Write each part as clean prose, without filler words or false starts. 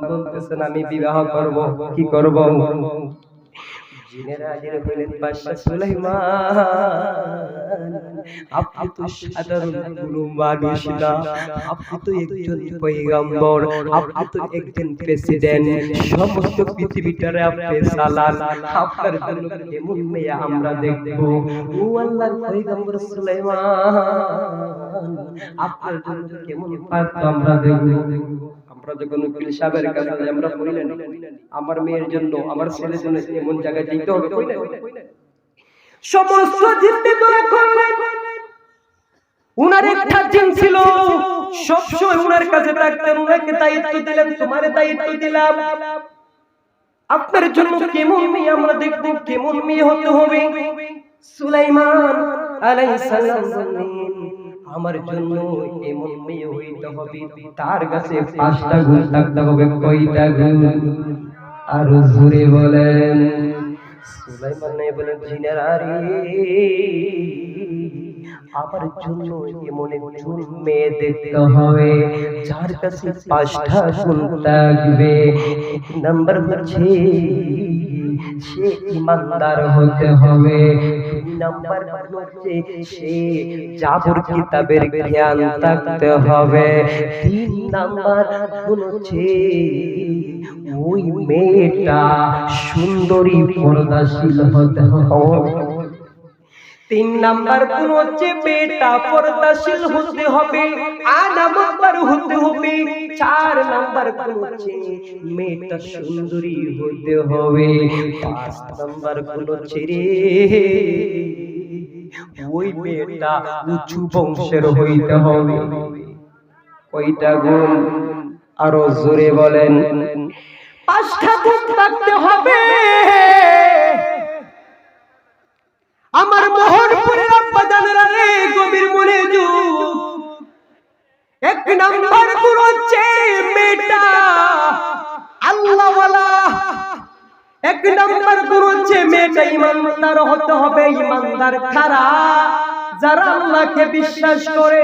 বলতেছেন আমি বিবাহ করব, কি করব? জিনেরা হাজির হইলেন বাদশা সুলাইমান, আপনি তো সাধারণ কোনো মানুষ না, আপনি তো একজন পয়গম্বর, আপনি তো একজন প্রেসিডেন্ট, সমস্ত পৃথিবীটারে আপনি চালান, আপনার জন্য কেমন মেয়ে আমরা দেখব? ও আল্লাহর পয়গম্বর সুলাইমান, আপনার জন্য কেমন পাত্র আমরা দেখব? আমরা যখন উকিল সাহেবের কাছে যাই আমরা বলি না আমার মেয়ের জন্য আমার ছেলের জন্য এমন জায়গায় যেতে হবে, কই না? সমস্ত জিনকে দূরে করলেন। উনার একটা জিন ছিল সবসময় উনার কাছে থাকতেন, উনাকে দায়িত্ব দিলেন, তোমার দায়িত্ব দিলাম, আপনার জন্য কেমন মেয়ে আমরা দেখব, কেমন মেয়ে হতে হবে? সুলাইমান আলাইহিস সালাম বললেন আমার জন্য এমন মেয়ে হইতে হবে তার কাছে 5টা গুণ থাকতে হবে। কয়টা গুণ? আর জোরে বলেন। সুলাইমান বলেন জিনেরা রে, আমার জন্য এমন একজন মেয়ে দেখতে হবে যার কাছে 5টা গুণ থাকবে। নাম্বার হচ্ছে সে ইমানদার হতে হবে, 2 নাম্বার হচ্ছে সে জাবর কিতাবের জ্ঞান থাকতে হবে, 3 নাম্বার হচ্ছে ওই মেয়েটা সুন্দরী পর্দাশীল হতে হবে। 3 নাম্বার গুণ হচ্ছে মেয়েটা পর্দাশীল হতে হবে, আনামতদার হতে হবে। 4 নাম্বার গুণ হচ্ছে মেয়েটা সুন্দরী হতে হবে। 5 নাম্বার গুণ হচ্ছে রে ওই মেয়েটা উঁচু বংশের হইতে হবে। কয়টা গুণ? আরো জোরে বলেন। 5টা গুণ থাকতে হবে। আমার মোহনপুরের আব্বা জানেরা রে, গভীর মনোযোগ। 1 নাম্বার গুণ হচ্ছে মেয়েটা আল্লাহওয়ালা। 1 নাম্বার গুণ হচ্ছে মেয়েটা ইমানদার হতে হবে। ইমানদার কারা? যারা আল্লাহকে বিশ্বাস করে,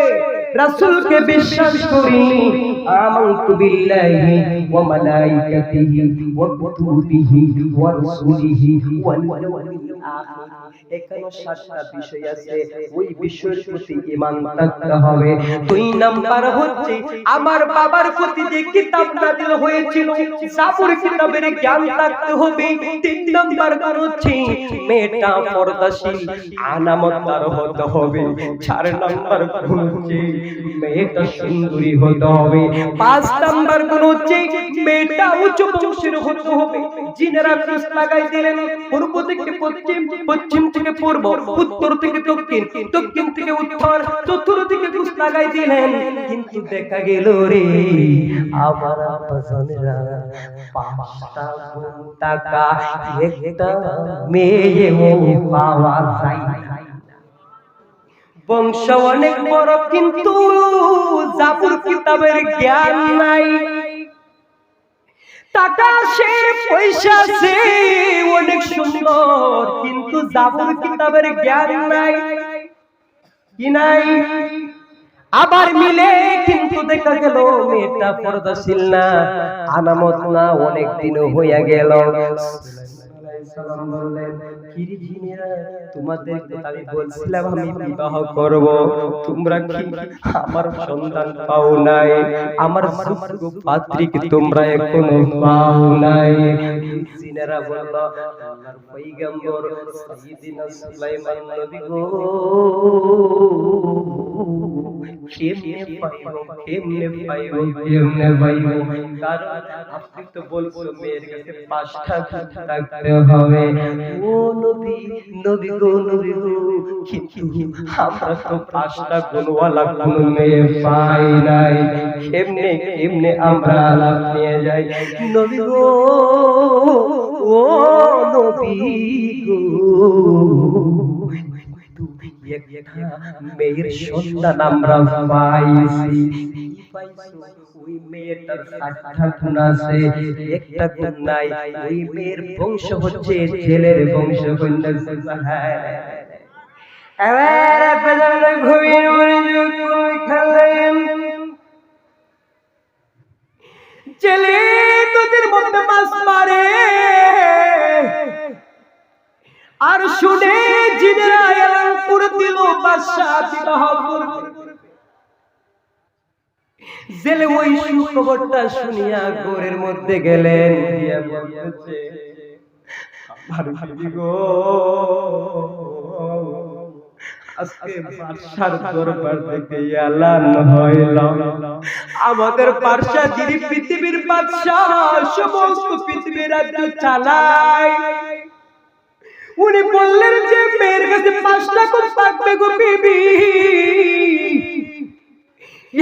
রাসূলকে বিশ্বাস করে, আমানতু বিল্লাহি ওয়া মালাইকাতিহি ওয়া কুতুবিহি ওয়া রাসূলিহি ওয়াল ইয়াউমিল আখির। এখানে 7টা বিষয় আছে, ওই বিষয়ের প্রতি ঈমান থাকতে হবে। 2 নাম্বার হচ্ছে আমার বাবার প্রতি যে কিতাব নাযিল হয়েছিল জাবর কিতাবের জ্ঞান থাকতে হবে। 3 নাম্বার হচ্ছে মেয়েটা পর্দাশীল আনামতদার হতে হবে। 4 নাম্বার হচ্ছে মেয়েটা সুন্দরী হতে হবে। 5 নাম্বার হচ্ছে মেয়েটা উচ্চ বংশের হতে হবে। জিনেরা ক্রস লাগাই দিলেন, পূর্ব থেকে পশ্চিম, পশ্চিম থেকে পূর্ব, উত্তর থেকে দক্ষিণ, দক্ষিণ থেকে উত্তর, চতুর্থ থেকে ক্রস লাগাই দিলেন। কিন্তু দেখা গেল রে আমার আব্বাজানেরা 5টা গুণ টাকা একটা মেয়েও পাওয়া যায় না। বংশ অনেক বড় কিন্তু জাবর কিতাবের জ্ঞান নাই। টাকা সে পয়সা সে অনেক সুন্দর কিন্তু জাবর কিতাবের জ্ঞান নাই। কি নাই? আবার মিলে কিন্তু দেখা গেল মেয়েটা পর্দাশীল না, আনামত না, অনেক দিন হইয়া গেল। সালাম বললেন কিরি জিনেরা, তোমাদের কথা আমি বলছিলাম আমি বিবাহ করব, তোমরা কি আমার সন্তান পাও নাই? আমার যোগ্য পাত্রী কি তোমরা এখনো পাও নাই? জিনেরা বলল আল্লাহর পয়গম্বর সাইয়্যিদিনা সুলাইমান নবী গো, কেমনে পাইব? কারণ আপনি তো বলছেন মেয়ের কাছে 5টা গুণ থাকতে হবে। ও নবী, নবী গো, নবী গো, কিন্তু আমরা তো 5টা গুণওয়ালা কোন মেয়ে পাই নাই। কেমনে কেমনে আমরা আলাপ নিয়ে যাই? নবী গো, ও নবী গো, মেয়ের সন্তান আমরা পাইছি। ওই মেয়েটার 7টা গুণ আছে, একটা গুণ নাই। ওই মেয়ের বংশ হচ্ছে ছেলের বংশ। ছেলে মধ্যে মাছ মারে আর শুনে জিনেরা এলান করে দিল বাদশা বিবাহ করবে। জেলে ওই সুখবরটা শুনিয়া ঘরের মধ্যে গেলেন, গিয়া বলতেছে আমার বিবি গো, আজকে বাদশার দরবার থেকে এলান হইল আমাদের বাদশা যিনি পৃথিবীর বাদশা, সমস্ত পৃথিবীর রাজ্য চালায়, উনি বললেন যে মেয়ের কাছে 5টা কোপ থাকবে গো বিবি,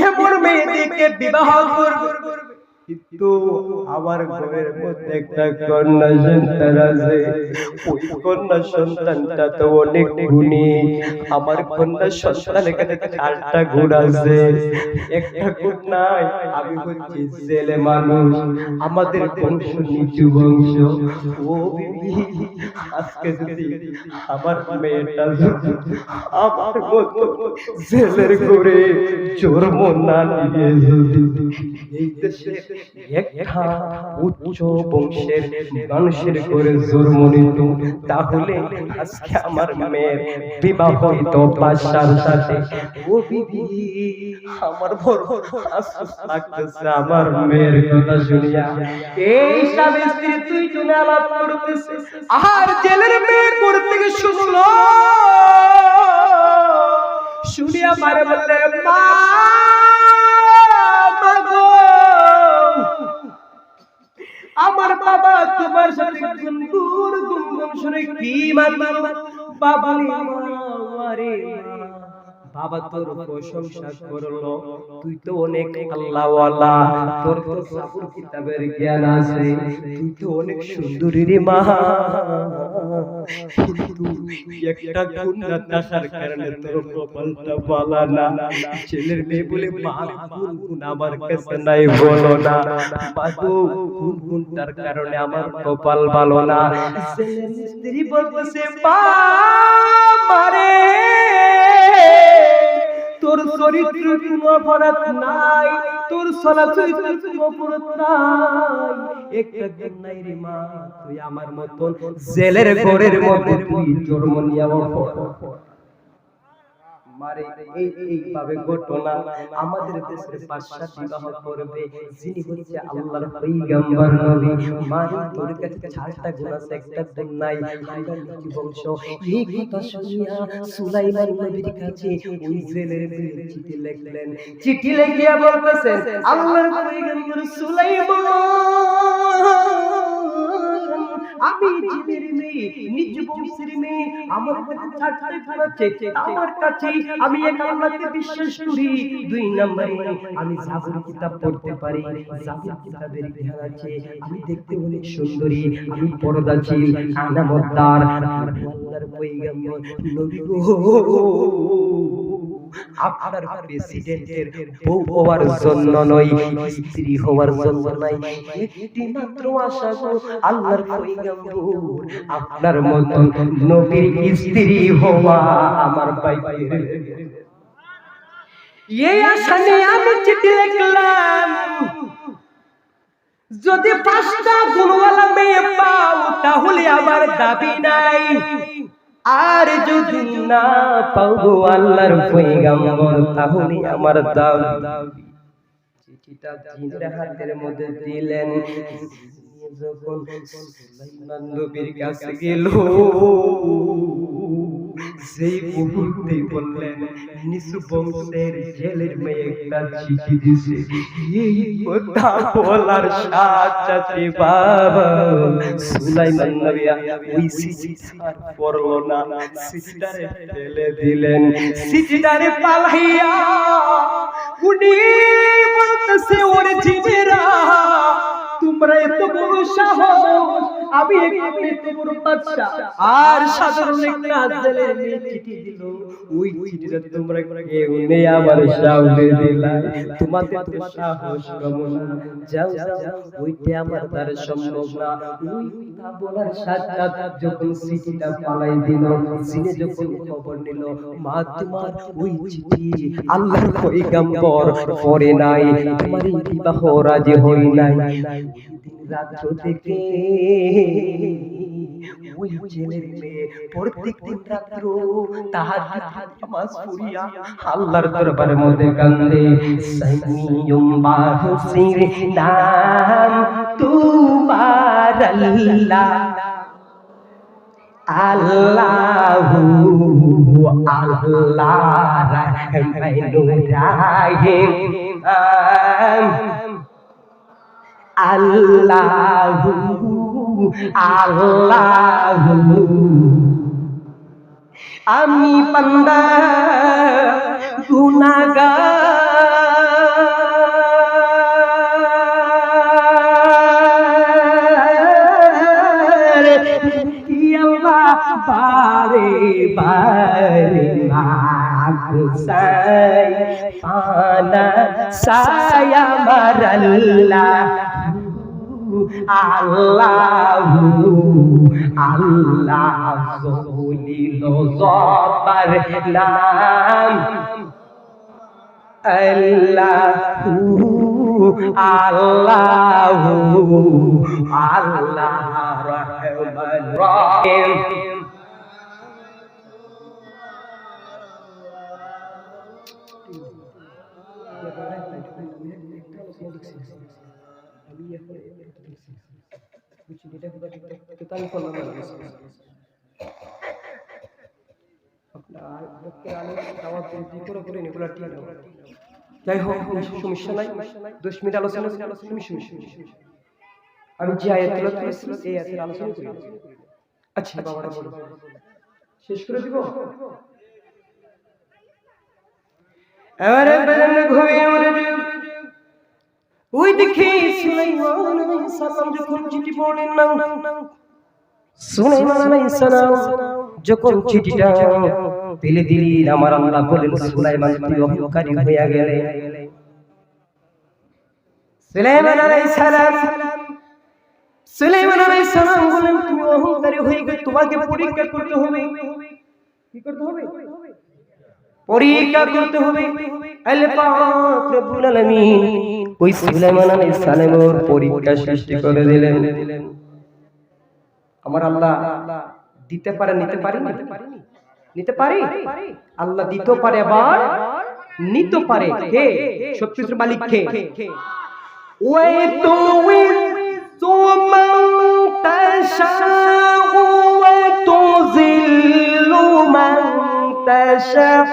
এমন মেয়েদেরকে বিবাহ করবে। কিন্তু আমার ঘরের মধ্যে একটা কন্যা সন্তান আছে, ওই কন্যা সন্তানটা তো অনেক গুণী, আমার কন্যা সন্তানের কাছে 4টা গুণ আছে, একটা গুণ নাই। আমি হচ্ছি ছেলে মানুষ, আমাদের বংশ নিচু বংশ। ও বিবি, আজকে যদি আমার মেয়েটা আমার মতো ছেলের করে জন্ম না নিয়ে যদি এই দেশে একটা উচ্চ বংশের মানুষের করে জন্ম নিত, তাহলে আজকে আমার মেয়ের বিবাহ হইত বাদশার সাথে। ও বিবি, আমার বড় আফসোস লাগতেছে আমার মেয়ের কথা শুনিয়া। এই স্বামী স্ত্রী দুইজনে আলাপ করতেছে, আর জেলের মেয়ে করতে গিয়ে শুনলো, শুনিয়া মারে বললে মা, আমার বাবা তোমার সাথে গুনগুন গুনগুন শুনে কি মারলো। বাবা রে বাবা তোর প্রশংসা করলো, তুই তো অনেক আল্লাহওয়ালা, তোর তো সাবুর কিতাবের জ্ঞান আছে, তুই তো অনেক সুন্দরী রে মা, কিন্তু একটা গুণ না থাকার কারণে তোর কপালটা ভালো না। ছেলের মেয়ে বলে মা গুণ আমার কাছে নাই বলো না, বাবু গুণটার কারণে আমার কপাল ভালো না। ছেলের স্ত্রী বলতেছে বাবারে, তোর চরিত্র কোনো অপরাধ নাই, তোর চলাচরিত্র কোনো অপরাধ নাই, একটা গুণ নাই রে মা, তুই আমার মতন জেলের ঘরের মধ্যে তুই জন্ম নিয়াও মারে। এইভাবে ঘটনা আমাদের দেশের বাদশা বিবাহ করবে, যিনি হচ্ছে আল্লাহর পয়গম্বর নবী। মারে তোর কাছে 4টা গুণ আছে, একটা গুণ নাই, আমরা নিচু বংশ। এই কথা শুনিয়া সুলাইমান নবীর কাছে ওই জেলের মেয়ে চিঠি লিখলেন, চিঠি লিখিয়া বলতেছেন আল্লাহর পয়গম্বর সুলাইমান, আমি জেলের মেয়ে, নিজ বংশের মেয়ে, আমার কাছে 4টা গুণ আছে, আমার কাছে আমি এক আল্লাহকে বিশ্বাস করি, 2 নম্বরে আমি জাবুর কিতাব পড়তে পারি, জাবুর কিতাবের জ্ঞান আছে, আমি দেখতে অনেক সুন্দরী, আমি পর্দাশীল, আনামতদার, আল্লাহর পয়গম্বর নবী গো, আপনার প্রেসিডেন্টের বউ হওয়ার জন্য নয়, স্ত্রী হওয়ার জন্য নাই, একটি মাত্র আশা গো আল্লাহর পয়গম্বর, আপনার মতন নবীর স্ত্রী হওয়া আমার ভাইয়ের। এই আশা নিয়ে আমি চিঠি লিখলাম, যদি 5টা গুণওয়ালা মেয়ে পাও তাহলে আমার দাবি নাই, আর যদি না পাও গো আল্লাহর পয়গম্বর তাহলে আমার দাবি। চিঠিটা জিনের হাতের মধ্যে দিলেন, যখন সুলাইমান নবীর কাছে গেল, সেই মুহূর্তে বললেন নিচু বংশের জেলের মেয়ে একটা চিঠি দিছে, এই কথা বলার সাথে বাবা সুলাইমান নবী ওই চিঠিটা পড়লো না, চিঠিটারে ফেলে দিলেন। চিঠিটারে পালাইয়া উনি বলতেছে ওরে জিনেরা, তোমরা এত বড় সাহস, আমি এত বড় বাদশা আর সাধারণ একটা জেলের মেয়ে চিঠি দিল, ওই চিঠিটা তোমরা কেউ নেই আমার সামনে দিলা, তোমাদের তো সাহস কম না, যাও যাও ওইটা আমার দ্বারা সম্ভব না। ওই কথা বলার সাথে সাথে যখন চিঠিটা পালাই দিল, সিনে যখন খবর নিল, মা তোমার ওই চিঠি আল্লাহর পয়গম্বর পড়ে নাই, তোমার এই বিবাহ রাজি হই নাই। রাত্র থেকে ওই ছেলের মেয়ে প্রত্যেকদিন রাত্র তাহাজ্জুদ নামাজ পড়িয়া আল্লাহর দরবারের মধ্যে কান্দে, সাইয়ুম বাহসির নাম তোমার আল্লাহ, আল্লাহু আল্লাহ রহমানুর রহিম, আল্লাহু আল্লাহু। আমি বান্দা গুনাহগার, আল্লাহ বারে বারে মাফ চাই, পানা সায়া আমার আল্লাহ, আল্লাহু আল্লাহ জলিল জব্বার নাম, আল্লাহু আল্লাহু আল্লাহ রহমান রহিম। যাই হোক সমস্যা নাই, 10 মিনিট আলোচনা আমি যে আয়াত তেলাওয়াত করেছি এই আয়াতের আলোচনা করি। আচ্ছা বাবারা বলো, শেষ করে দিব? এবারে বেজন্য ঘুমিয়ে উঠে ওই দেখি সুলাইমান আলাইহিস সালাম যখন চিঠি পড়লেন না, সুলাইমান আলাইহিস সালাম যখন চিঠিটা পেলে দিলেন, আমার আল্লাহ বলেন সুলাইমান তুই অহংকারী হইয়া গেলে। সুলাইমান আলাইহিস সালাম বলেন তুমি অহংকারী হয়ে গেলে, তোমাকে পরীক্ষা করতে হবে। কি করতে হবে? পরীক্ষা করতে হবে। আল্লাহ পাক রব্বুল আলামিন ওই সুলাইমান আলাইহিস সালামের পরীক্ষা সৃষ্টি করে দিলেন। আমার আল্লাহ দিতে পারে, নিতে পারে, নিতে পারে, আল্লাহ দিতে পারে আবার নিতে পারে। কে? সবকিছুর মালিক কে? ওই তো মান তাশাউ ওয়া তুযিল্লু মান তাশাউ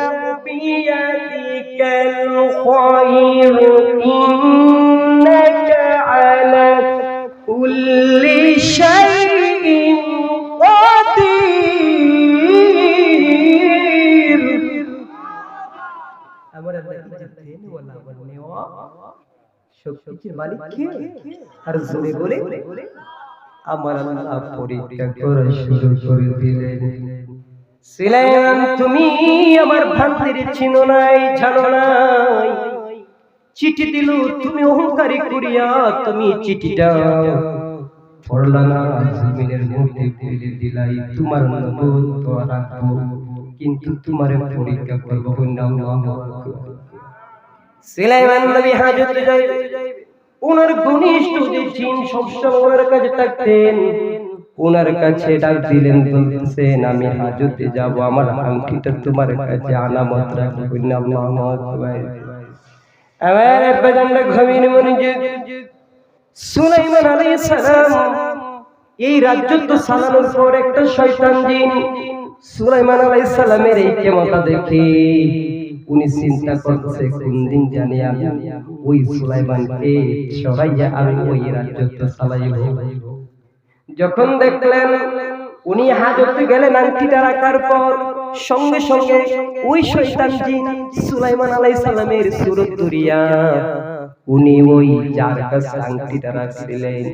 বিয়াদিকাল খায়রু ইন্নাকা আলা কুল্লি শাইইন কাদির। আমার আল্লাহ ইজ্জত দেন ওয়ালা নেওয়া সবকিছুর মালিক কে? আর জোরে বলে আমার আল্লাহ পরীক্ষা করা শুরু করে দিলেন। সুলাইমান তুমি আমার ভান্তির চিনো নাই, জানো নাই, চিঠি দিল তুমি অহংকারী করিয়া, তুমি চিঠিটা পড়লা না, জমিনের মধ্যে ফেলে দিলাই, তোমার নবুয়ত রাখবো কিন্তু তোমার পরীক্ষা করব না। সুলাইমান নবী হাজতে যাইবে, ওনার ঘনিষ্ঠ যে জিন সবসময় ওনার কাছে থাকতেন, ওনার কাছে ডাক দিলেন, বলতেছেন আমি হাজতে যাব, আমার আংটিটা তোমার কাছে আনামত রাখবো না। আল্লাহু আকবার। আমার বেজন্ডা ঘমিন মনিজিদ সুলাইমান আলাইহিস সালাম এই রাজত্ব চালানোর পর একটা শয়তান জিন সুলাইমান আলাইহিস সালামের এই ক্ষমতা দেখে উনি চিন্তা করছে কোন দিন জানি আমি ওই সুলাইমানকে সরাইয়া আমি ওই রাজত্ব চালাইব। যখন দেখলেন উনি হাজতে গেলেন, আংটিটা রাখার পর সঙ্গে সঙ্গে ওই শয়তান জিন সুলাইমান আলাইহিস সালামের সুরত ধরিয়া উনি ওই যার কাছে আংটিটা রাখছিলেন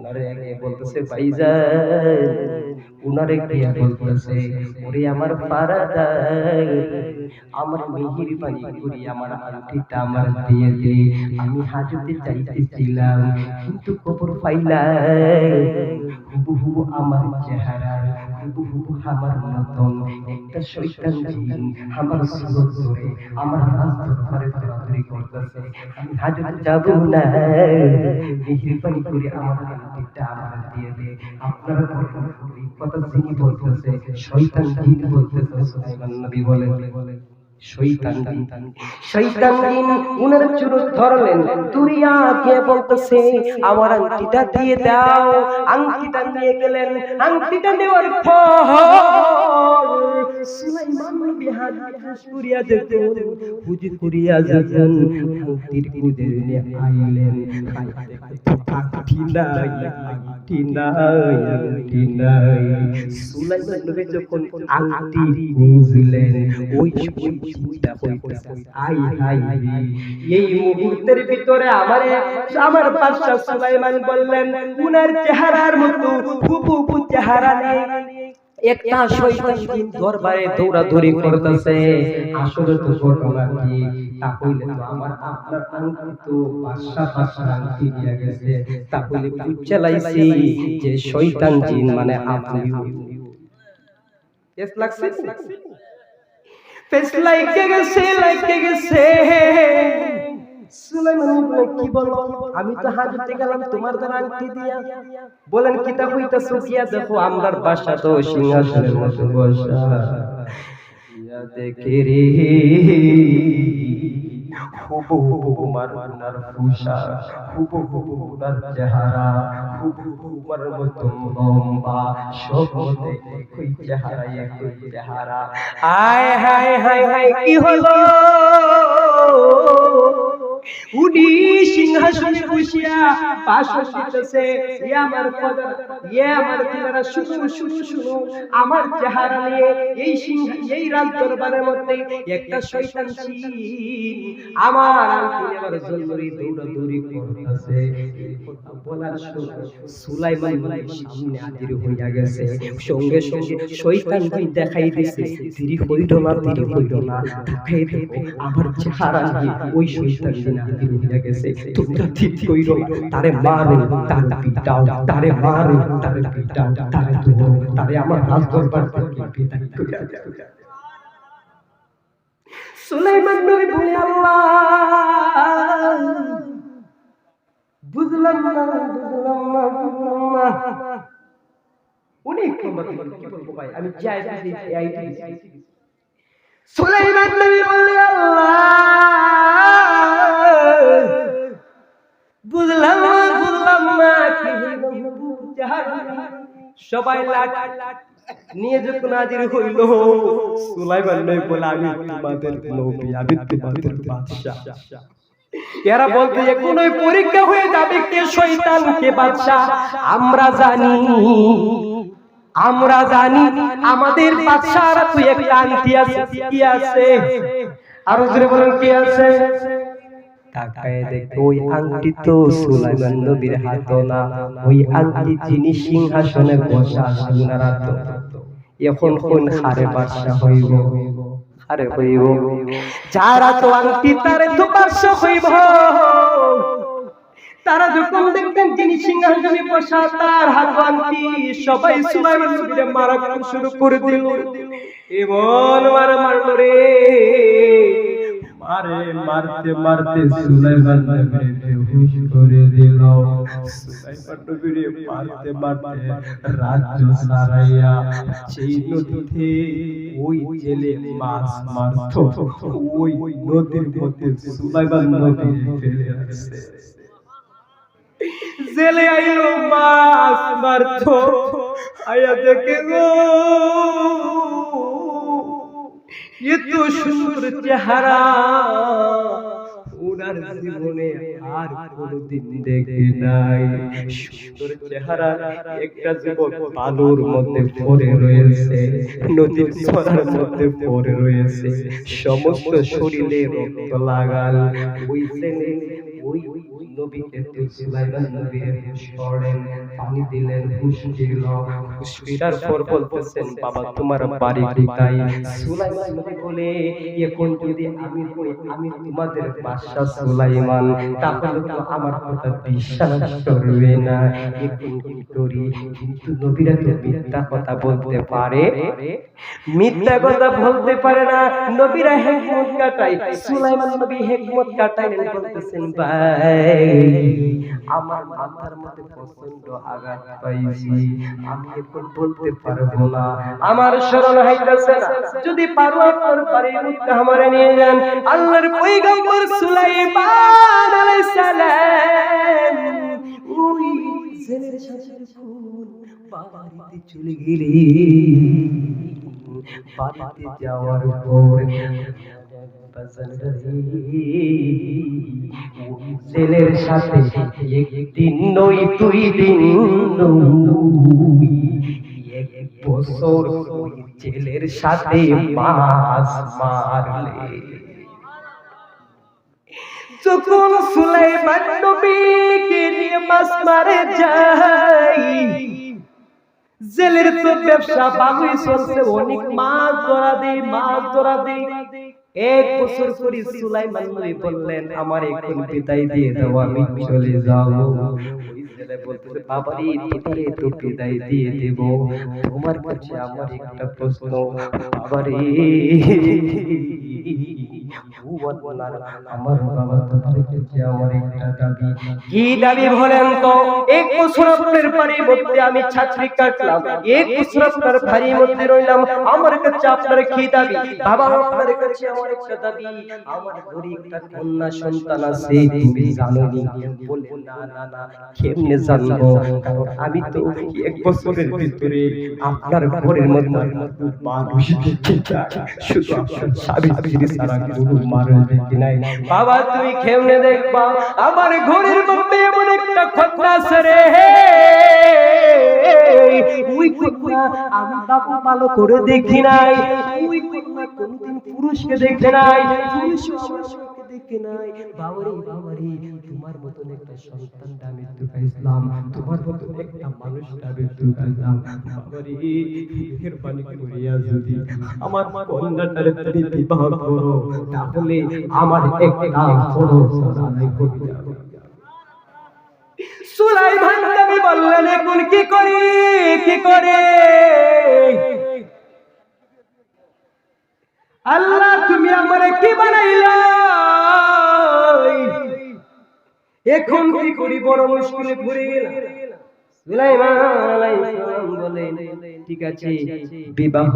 উনারে গিয়ে বলতেছে ভাইজান, উনারে গিয়ে বলতেছে ওরে আমার পারাদার, আমার মেহেরবানি করে আমার আংটিটা আমার দিয়ে দে, আমি হাজতে চাইতেছিলাম কিন্তু কবর পাইলাম হুবহু আমার চেহারা, হুবহু আমার মতন একটা শয়তান জিন আমার সুরত ধরে আমার রাজ দরবারে দৌড়াদৌড়ি করতেছে, আমি হাজতে যাব না, মেহেরবানি করে আমার আংটিটা আমার দিয়ে দে। আপনারা এই কথা যিনি বলতেছে শয়তান জিন বলতেছে, সুলাইমান নবী বলেন শয়তান জিন, শয়তান জিন উনার চুল ধরলেন, তুরিয়া কে বলতেছে আমার আংটিটা দিয়ে দাও, আংটিটা নিয়ে গেলেন, আংটিটা নেওয়ার পর সুলাইমান নবী হাত করিয়া দেখেন, পুজি করিয়া যখন আংটির কুদে নিয়ে আইলেন, আংটি নাই, আংটি নাই, আংটি নাই। সুলাইমান নবী যখন আংটি বুঝলেন, ওই চিন্তা হইতেছে আই হাই এই মুহূর্তের ভিতরে আমার বাদশা সুলাইমান বললেন উনার চেহারার মতো হুবহু চেহারা নেই, একটা শয়তান জিন দরবারে দৌড়াদৌড়ি করতেছে। আসলে তো ঘটনা কি, তাহলে তো আমার আপনার আংটি তো বাদশা আংটি দিয়া গেছে, তাহলে বুঝতে লাইছি যে শয়তান জিন মানে আপনি। এস লাগছে পেছ লাইকে গেছে। সুলাইমান বলে কি বলো, আমি তো হাজতে গেলাম তোমার দ্বারা আংটি দিয়া। বলেন কিতা কইতাছো, গিয়া দেখো আমরার বাসা তো সিংহাসনের মতো বসা, ইয়া দেখে রে হুবহু উমার উনার পোশাক, হুবহু উনার চেহারা, হুবহু উমার মতো লম্বা, সব মধ্যে একই চেহারা, একই চেহারা। হায় হায় হায় হায় কি হলো, উনি সিংহাসনে বসিয়া ভাষণ দিতেছে, ইয়া আমার ফাদার, ইয়া আমার দিনারা, শুনো শুনো শুনো, আমার চেহারা নিয়ে এই রাজ দরবারের মধ্যে একটা শয়তান জিন আমার আংটি নেওয়ার জন্য দৌড়াদৌড়ি করতেছে। বলার সময় সুলাইমান সামনে হাজির হইয়া গেছে, সঙ্গে সঙ্গে শয়তান জিন দেখাই দিছে, দেরি হইল না, দেরি হইল না, দেখাই দেখো আমার চেহারা নিয়ে ওই শয়তান জিন হাজির হইয়া গেছে, তোমরা ঠিক কইরো, তারে মারো, তারে পিটাও, তারে মারো, তারে পিটাও, তারে ধরো, তারে আমার রাজ দরবার থেকে বিদায় করে দাও। সুলাইমান নবী বলে আল্লাহ বুঝলাম না, উনি কি বলবো ভাই, আমি চাই সুলাইমান নবী বলে আল্লাহ বুঝলাম না কি সবাই লাট নিয়ে যখন হাজির হইল, সুলাইমান নবী বলে আমি তোমাদের নবী, আমি তোমাদের বাদশা। এরা বলতে কোন পরীক্ষা হয়ে যাবে কে শয়তান কে বাদশা, আমরা জানি আমাদের বাদশারা তুই একটা আংটি আছে, কি আছে, আরো জোরে বলেন কি আছে। তাকায় দেখো ওই আংটি তো সুলাইমান নবীর হাত না, ওই আংটি যিনি সিংহাসনে বসা উনার হাত। এখন কোন হারে বাদশা হইব, হারে হইব যারা তো আংটি তারে তো বাদশা হইব। তারা যখন দেখতেন যিনি সিংহাসনে বসা তার হাত আংটি, সবাই সুলাইমান নবীকে মারা শুরু করে দিল। এমন মারলো রে, মারতে মারতে সুলাইমান নবীকে বেহুশ করে দিল। সুলাইমান নবীকে মারতে রাজ্য সারাইয়া সেই নদীতে ওই জেলে মাছ মারতো, ওই নদীর মধ্যে সুলাইমান নবী ফেলে আসছে। জেলে আইলো মাছ মারতো, আয়া দেখে গো এত সুন্দর চেহারা ওনার জীবনে আর কোনদিন দেখে নাই। সুন্দর চেহারা একটা জীবন বালুর মধ্যে পড়ে রয়েছে, নদীর ছড়ার মধ্যে পড়ে রয়েছে, সমস্ত শরীরে রক্ত লাগাল। ওই ছেলে ওই নবীকে সুলাইমান নবীর হুশ করলেন, পানি দিলেন, হুশ দিল। হুশ ফেরার পর বলতেছেন, বাবা তোমার বাড়ি কোথায়? সুলাইমান নবী বলে, এখন যদি আমি হই, আমি তোমাদের বাদশা সুলাইমান, তাহলে তো আমার কথা বিশ্বাস করবে না। এখন কি করি? কিন্তু নবীরা তো মিথ্যা কথা বলতে পারে, মিথ্যা কথা বলতে পারে না। নবীরা হিকমত কাটায়। সুলাইমান নবী হিকমত কাটাইলেন, বলতেছেন, ভাই আমার মাথার মধ্যে প্রচন্ড আঘাত পাইছি, আমি এখন বলতে পারবো না, আমার শরণ হইতেছে না, যদি পারো আপনার বাড়ির মধ্যে আমারে নিয়ে যান। আল্লাহর পয়গম্বর সুলাইমান আলাইহিস সালাম ওই জেলের সাথে বাড়িতে চলে গেলেন। বাড়িতে যাওয়ার পর জেলের সাথে একদিন নই, দুই দিন নই, এক বছর ওই জেলের সাথে মাছ মারলে। যখন সুলাইমান নবীকে নিয়ে মাছ মারে যায়, জেলের তো ব্যবসা ভালোই চলছে, অনেক মাছ ধরা দেয়, মাছ ধরা দেয়। এক বছর পরে সুলাইমান নবী বললেন, আমার এখন বিদায় দিয়ে দাও, আমি চলে যাব। ওই জেলে বলতেছে, বাবারে তোরে তো বিদায় দিয়ে দেব, তোমার কাছে আমার একটা প্রশ্ন, বাবারে আমার বাবা তোমার কাছে আমার একটা দাবি। কি দাবি বলেন তো? এক বছর আপনার বাড়ির মধ্যে আমি ছাত্রী কাটলাম, এক বছর আপনার বাড়ির মধ্যে রইলাম, আমার কাছে আপনার কি দাবি? বাবা আপনার কাছে আমার একটা দাবি, আমার ঘরে একটা কন্যা সন্তান আছে, তুমি জানো নি? বলে, না না না, কেমনে জানবো? কারণ আমি তো এক বছরের ভিতরে আপনার ঘরের মধ্যে মানুষ দেখতে চাই, শুধু আপনার সাবিত্রী ছাড়া কোনো মানুষ দেখি নাই। বাবা তুমি কেমনে দেখবা? আমার ঘরের মধ্যে এমন একটা কন্যা আছে রে, ওই কন্যা আমি বাবা ভালো করে দেখি নাই, ওই কন্যা কোনদিন পুরুষকে দেখে নাই, পুরুষকে দেখে নাই। বাবারে বাবারে, তোমার মতন একটা সন্তানটা আমি পাইছিলাম, তোমার মতন একটা মানুষটা আমি পাইলাম, বাবারে মেহেরবানি করিয়া যদি আমার কন্যাটার তুমি বিবাহ করো, তাহলে আমার একটা বড় সারাই হয়ে যাবে। সুলাইমান নবী বললেন, এখন কি করি, কি করে? আল্লাহ তুমি আমারে কি বানাইলা, এখন কি করি? বড় মুশকিলে পড়ে গেলাম। সুলাইমান আলাইহিস সালাম বলেন, ঠিক আছে বিবাহ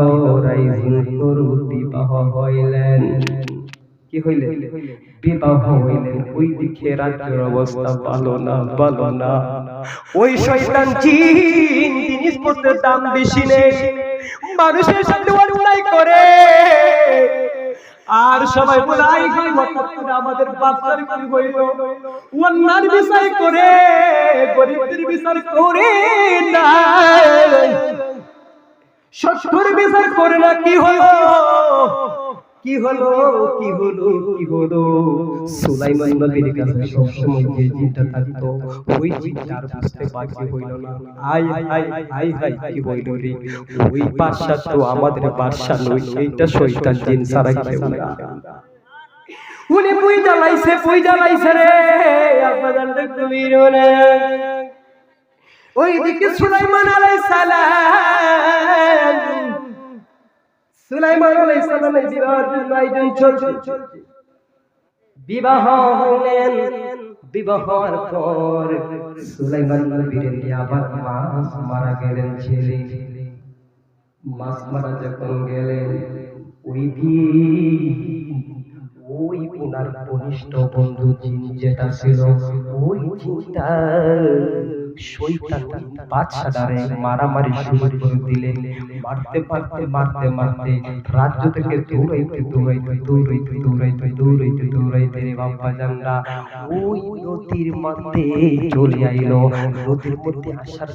আয়োজন করো। বিবাহ হইলেন, কি হইলেন? বিবাহ হইলেন। ওই দিকে রাজ্যের অবস্থা ভালো না, ভালো না। ওই শয়তান জিন জিনিসপত্রের দাম বেশি নেই, মানুষের সাথে অন্যায় করে, আর সবাই বলাই আমাদের বাচ্চার কি হইল, অন্যার বিচার করে, গরিবদের বিচার করে না, সত্যের বিচার করে না। কি হলো, কি হলো, কি হলো, কি হলো? সুলাইমান নবীর কাছে সবসময় যে চিন্তা থাকতো, ওই চিন্তার বুঝতে বাকি হইল না। আই আই আই আই, কি হইল রে? ওই বাদশা তো আমাদের বাদশা নয়, এইটা শয়তান জিন ছাড়া কেউ না। উনি পুই জ্বালাইছে রে, আপনাদের কবির না। ওইদিকে সুলাইমান আলাইহিস সালাম, সুলাইমান আলাইহিস সালামের বিবাহের জন্য আয়োজন চলছে। বিবাহ হলেন, বিবাহ হওয়ার পর সুলাইমান নবীর আবার মাছ মারা গেলেন ছেলে। মাছ মারা যখন গেলেন, ওই ওই ওনার ঘনিষ্ঠ বন্ধু জিন যেটা ছিল, ওই জিনটা শয়তান বাদশাটারে মারামারি শুরু করে দিলেন। মারতে মারতে মারতে মারতে রাজ্য থেকে দৌড়াইতে দৌড়াইতে দৌড়াইতে দৌড়াইতে দৌড়াইতে দৌড়াইতে রে বাবা জানলা ওই নদীর মধ্যে চলে আইলো। নদীর মধ্যে আসার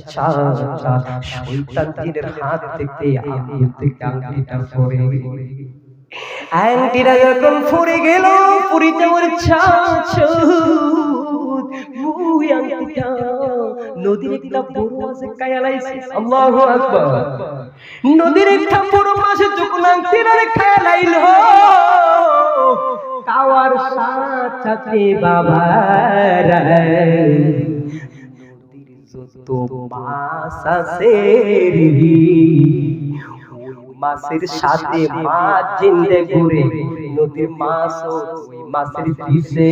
সাথে শয়তান জিনের হাত থেকে আংটিটা পড়ে, আংটিটা যখন পড়ে গেল, পড়ে যাওয়ার মুই আংটিটা নদীর একটা বড় মাছ খায়ালাইছে আল্লাহু আকবার নদীর একটা বড় মাছ যখন আংটিটা খায়ালাইলো কাওয়ার সাথে বাবা নদীর যত মাছ আছে মাছের সাথে মাছ জিন্দে ঘুরে নদীর মাছ ওই মাছের পিছে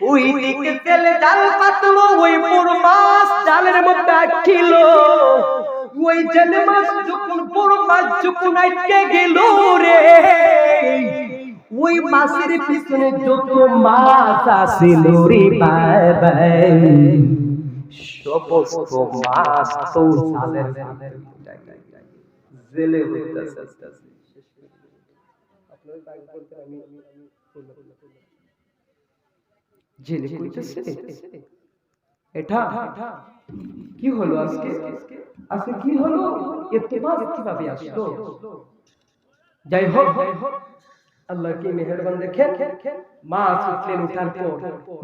ওই দিকে তেলে জাল পাতলো ওই বড় মাছ জালের মধ্যে আটকিল ওই জেলে মাছ যখন বড় মাছ যখন আটকে গেল রে ওই মাছের পিছনে যত মাছ আছিল রে বাবা সমস্ত মাছ তো জালের জেলে হইতাছে আপনার বাইক বলতে আমি জেলে কইতেছে এটা কি হলো আজকে কি হলো এত মাছ কিভাবে আসলো যাই হোক আল্লাহ কি মেহেরবান দেখেন মাছ উঠলেন উঠার পর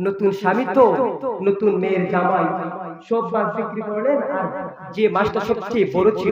নতুন স্বামী তো নতুন মেয়ের জামাই সব মাছ বিক্রি করলেন আর যে মাছটা সবচেয়ে বড় ছিল